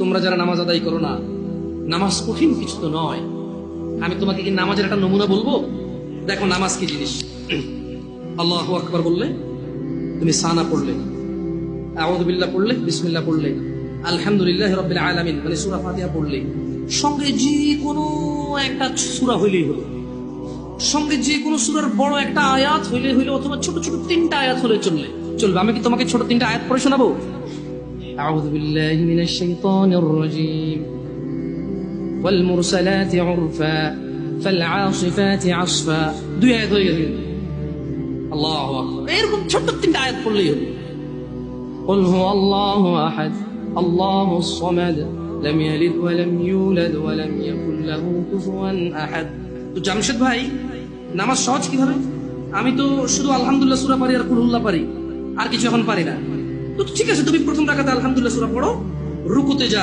তোমরা যারা নামাজ আদায় করো না, নামাজ কঠিন কিছু তো নয়। আমি তোমাকে কি নামাজের একটা নমুনা বলবো? দেখো নামাজ কি জিনিস। আল্লাহু আকবার বললে, তুমি সানা পড়লে, আউযু বিল্লাহ পড়লে, বিসমিল্লাহ পড়লে, আলহামদুলিল্লাহ রাব্বিল আলামিন মানে সূরা ফাতিহা পড়লে, সঙ্গে যে কোনো একটা সূরা হইলেই হলো, সঙ্গে যে কোনো সূরার বড় একটা আয়াত হইলে হইলো, অথবা ছোট ছোট 3টা আয়াত হলে চলবে। আমি কি তোমাকে ছোট 3টা আয়াত পড়ে শোনাবো? আউযু বিল্লাহি মিনাশ শাইতানির রাজীম, ওয়াল মুরসালাতি উরফা ফাল আসিফাতি আসফা। 2 আয়াত হয়ে গেছে। আল্লাহু আকবার। এরকম ছোট 3টা আয়াত পড়লেই হলো। قل هو الله أحد الله الصمد لم يلد ولم يولد ولم يكن له كفوا أحد। তো জামশেদ ভাই, নামাজ সহজ কিভাবে? আমি তো শুধু আলহামদুলিল্লাহ সূরা পারি আর কুল হুল্লাহ পারি, আর কিছু এখন পারি না। তো ঠিক আছে, তুমি প্রথম রাকাতে আলহামদুলিল্লাহ সূরা পড়ো, রুকুতে যাও,